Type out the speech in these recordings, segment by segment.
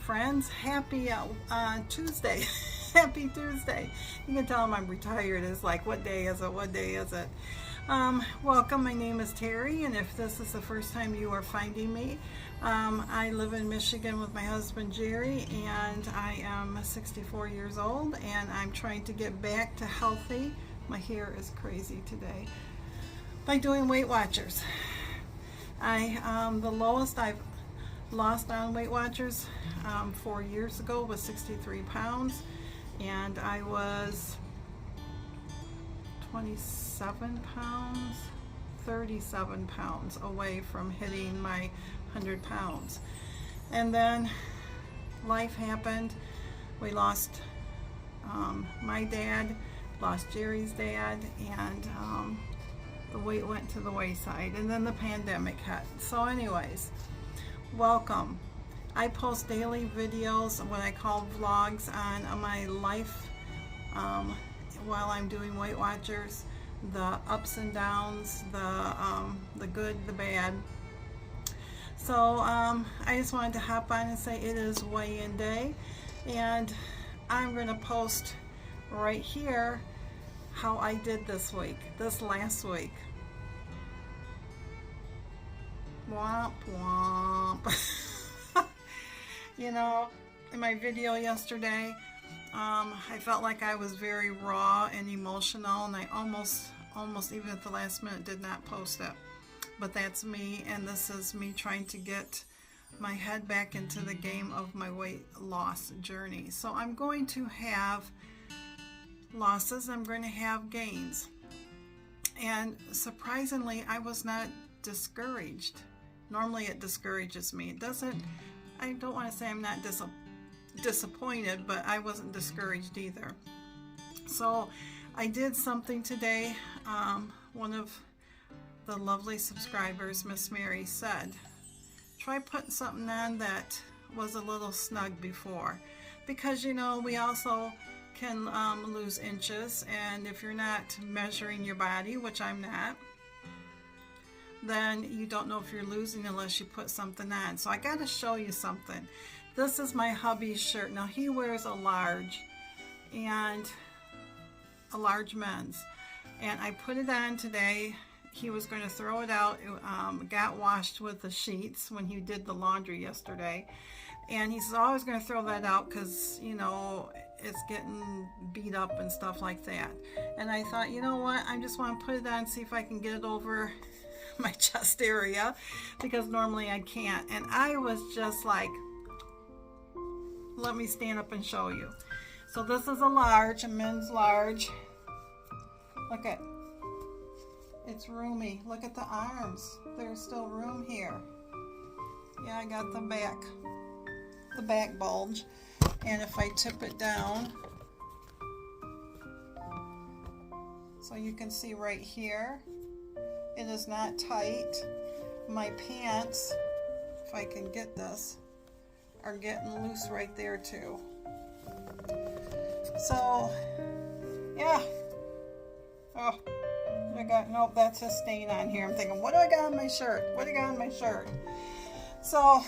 friends. Happy Tuesday. Happy Tuesday. You can tell I'm retired. It's like, what day is it? What day is it? Welcome. My name is Terry, and if this is the first time you are finding me, I live in Michigan with my husband Jerry, and I am 64 years old, and I'm trying to get back to healthy. My hair is crazy today. By doing Weight Watchers. The lowest I've lost on Weight Watchers 4 years ago was 63 pounds, and I was 27 pounds, 37 pounds away from hitting my 100 pounds. And then life happened. We lost my dad, lost Jerry's dad, and the weight went to the wayside, and then the pandemic hit. So anyways, welcome. I post daily videos, what I call vlogs, on my life while I'm doing Weight Watchers, the ups and downs, the good, the bad. So I just wanted to hop on and say it is weigh-in day, and I'm going to post right here how I did this last week. Womp womp. You know, in my video yesterday, I felt like I was very raw and emotional, and I almost even at the last minute did not post it. But that's me, and this is me trying to get my head back into the game of my weight loss journey. So I'm going to have losses, I'm going to have gains. And surprisingly, I was not discouraged. Normally it discourages me. It doesn't, I don't want to say I'm not disappointed, but I wasn't discouraged either. So I did something today. One of the lovely subscribers, Miss Mary, said, try putting something on that was a little snug before, because you know we also can lose inches, and if you're not measuring your body, which I'm not, then you don't know if you're losing unless you put something on. So I got to show you something. This is my hubby's shirt. Now he wears a large, and a large men's, and I put it on today. He was going to throw it out. It got washed with the sheets when he did the laundry yesterday, and he says, oh, I was going to throw that out because, you know, it's getting beat up and stuff like that. And I thought, you know what, I just want to put it on and see if I can get it over my chest area, because normally I can't. And I was just like, let me stand up and show you. So this is a large, a men's large. Look at, it's roomy. Look at the arms. There's still room here. Yeah, I got the back bulge. And if I tip it down, so you can see right here, it is not tight. My pants, if I can get this, are getting loose right there too. So, yeah. Oh, I got, nope, that's a stain on here. I'm thinking, what do I got on my shirt? What do I got on my shirt? So,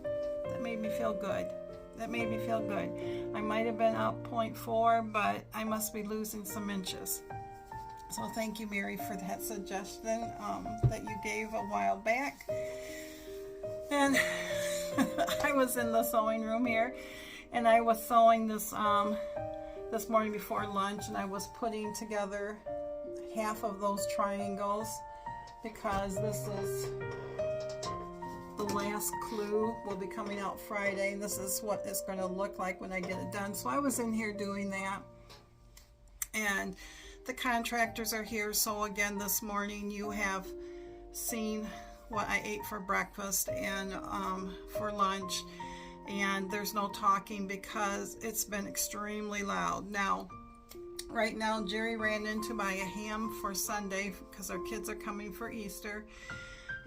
that made me feel good. That made me feel good. I might have been up 0.4, but I must be losing some inches. So thank you, Mary, for that suggestion that you gave a while back. And I was in the sewing room here, and I was sewing this this morning before lunch, and I was putting together half of those triangles, because this is the last clue, will be coming out Friday, and this is what it's going to look like when I get it done. So I was in here doing that, and the contractors are here. So again, this morning you have seen what I ate for breakfast and for lunch, and there's no talking because it's been extremely loud. Now, right now, Jerry ran in to buy a ham for Sunday because our kids are coming for Easter,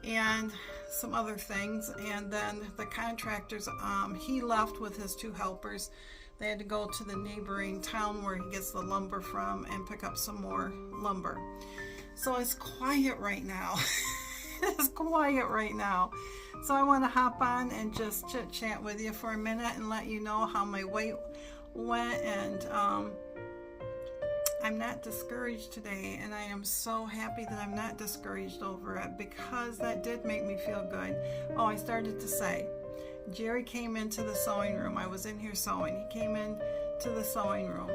and some other things. And then the contractors, he left with his two helpers. They had to go to the neighboring town where he gets the lumber from and pick up some more lumber. So it's quiet right now. is quiet right now. So I want to hop on and just chit chat with you for a minute and let you know how my weight went. And I'm not discouraged today, and I am so happy that I'm not discouraged over it, because that did make me feel good. Oh, I started to say, Jerry came into the sewing room. I was in here sewing. He came in to the sewing room.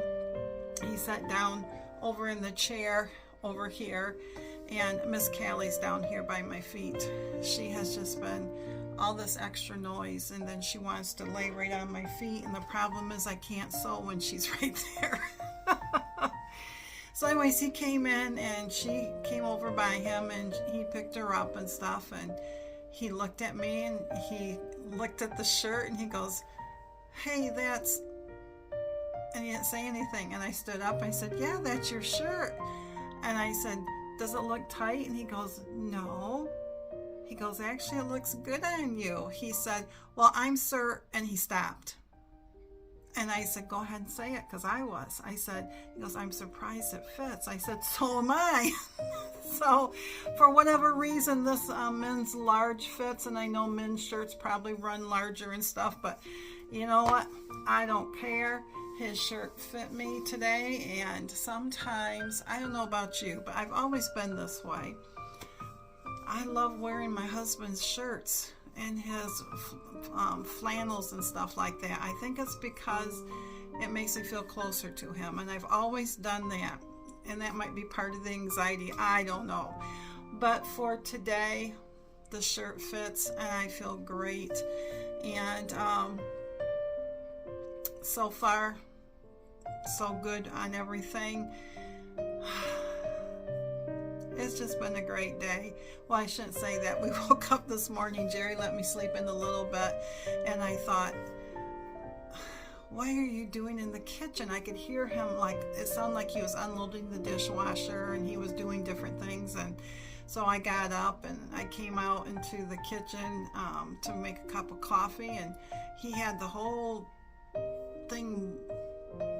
He sat down over in the chair over here, and Miss Callie's down here by my feet. She has just been all this extra noise, and then she wants to lay right on my feet, and the problem is I can't sew when she's right there. So anyways, he came in, and she came over by him, and he picked her up and stuff, and he looked at me, and he looked at the shirt, and he goes, "Hey, that's," and he didn't say anything. And I stood up. I said, "Yeah, that's your shirt." And I said, "Does it look tight?" And he goes, "No." He goes, "Actually, it looks good on you." He said, "Well, I'm Sir," and he stopped. And I said, "Go ahead and say it," because I was. I said, he goes, "I'm surprised it fits." I said, "So am I." So for whatever reason, this men's large fits, and I know men's shirts probably run larger and stuff, but you know what? I don't care. His shirt fit me today, and sometimes, I don't know about you, but I've always been this way. I love wearing my husband's shirts and his flannels and stuff like that. I think it's because it makes me feel closer to him, and I've always done that, and that might be part of the anxiety. I don't know, but for today, the shirt fits, and I feel great. And so far, so good on everything. It's just been a great day. Well, I shouldn't say that. We woke up this morning. Jerry let me sleep in a little bit, and I thought, "What are you doing in the kitchen?" I could hear him, like, it sounded like he was unloading the dishwasher, and he was doing different things. And so I got up and I came out into the kitchen to make a cup of coffee, and he had the whole thing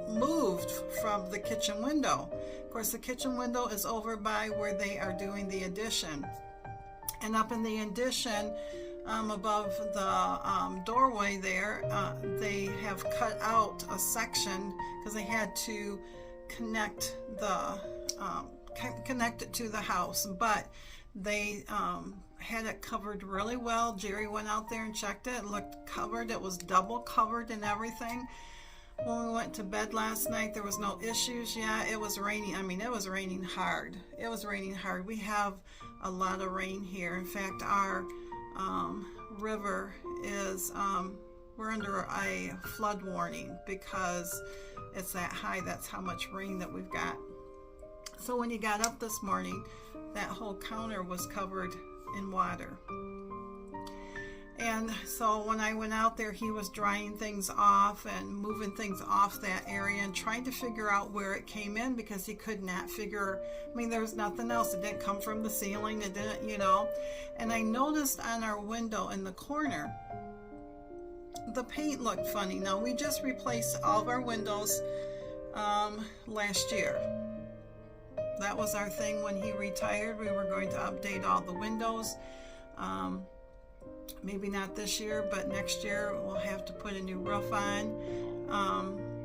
moved from the kitchen window. Of course, the kitchen window is over by where they are doing the addition, and up in the addition, above the doorway there, they have cut out a section because they had to connect it to the house, but they had it covered really well. Jerry went out there and checked it. It looked covered. It was double covered and everything. When we went to bed last night, there was no issues. Yeah, it was raining. I mean, it was raining hard. It was raining hard. We have a lot of rain here. In fact, our river is, we're under a flood warning because it's that high. That's how much rain that we've got. So when you got up this morning, that whole counter was covered in water. And so when I went out there, he was drying things off and moving things off that area and trying to figure out where it came in, because he could not figure. I mean, there was nothing else. It didn't come from the ceiling. It didn't, you know. And I noticed on our window in the corner, the paint looked funny. Now, we just replaced all of our windows last year. That was our thing when he retired. We were going to update all the windows. Maybe not this year, but next year we'll have to put a new roof on,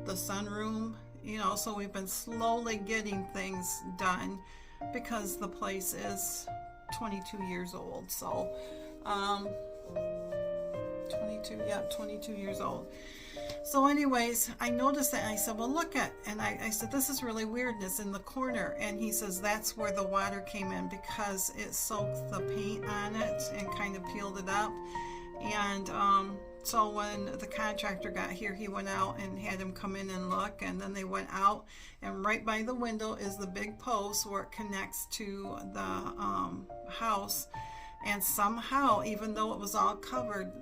the sunroom, you know. So we've been slowly getting things done because the place is 22 years old. So 22 years old. So anyways, I noticed that, and I said, "Well, look at," and I said, "This is really weird, and it's in the corner." And he says, "That's where the water came in, because it soaked the paint on it and kind of peeled it up." And so when the contractor got here, he went out and had him come in and look, and then they went out, and right by the window is the big post where it connects to the house. And somehow, even though it was all covered,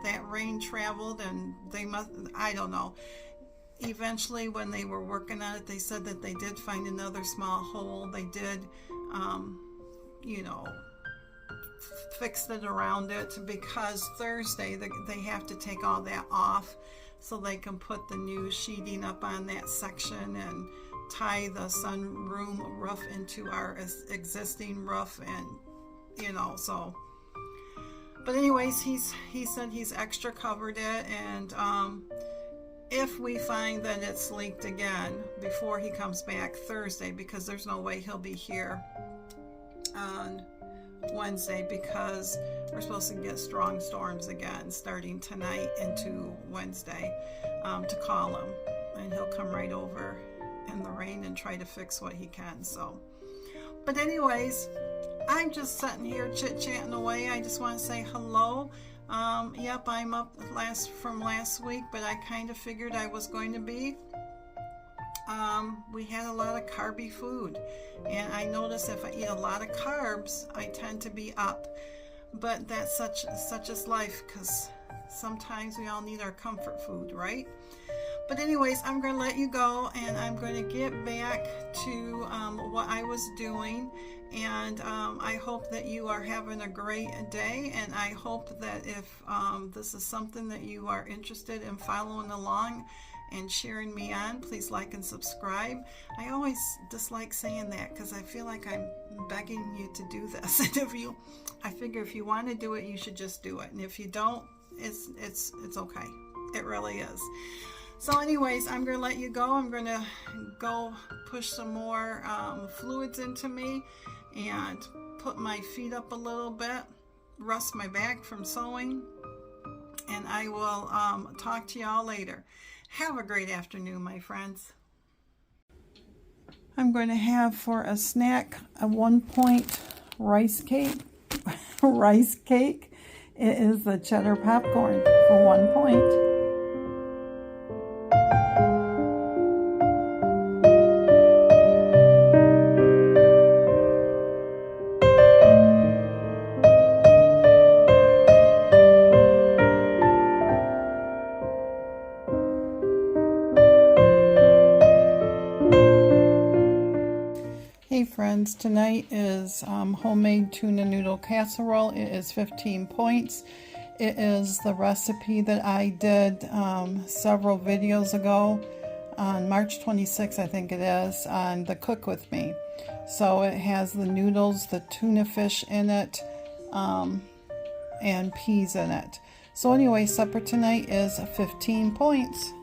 that rain traveled, and they must, I don't know. Eventually, when they were working on it, they said that they did find another small hole. They did, you know, fixed it around it, because Thursday they have to take all that off so they can put the new sheeting up on that section and tie the sunroom roof into our existing roof. And you know, so. But anyways, he said he's extra covered it, and if we find that it's leaked again before he comes back Thursday, because there's no way he'll be here on Wednesday, because we're supposed to get strong storms again starting tonight into Wednesday, to call him, and he'll come right over in the rain and try to fix what he can. So, but anyways, I'm just sitting here chit-chatting away. I just want to say hello. Yep, I'm up from last week, but I kind of figured I was going to be. We had a lot of carby food, and I notice if I eat a lot of carbs, I tend to be up. But that's such is life, because sometimes we all need our comfort food, right? But anyways, I'm going to let you go, and I'm going to get back to what I was doing. And I hope that you are having a great day, and I hope that if this is something that you are interested in following along and cheering me on, please like and subscribe. I always dislike saying that because I feel like I'm begging you to do this. And I figure if you want to do it, you should just do it. And if you don't, it's okay. It really is. So anyways, I'm going to let you go. I'm going to go push some more fluids into me and put my feet up a little bit, rest my back from sewing, and I will talk to y'all later. Have a great afternoon, my friends. I'm going to have for a snack a 1-point rice cake. Rice cake. It is the cheddar popcorn for 1 point. Hey friends, tonight is homemade tuna noodle casserole. It is 15 points. It is the recipe that I did several videos ago on March 26th, I think it is, on the Cook With Me. So it has the noodles, the tuna fish in it, and peas in it. So anyway, supper tonight is 15 points.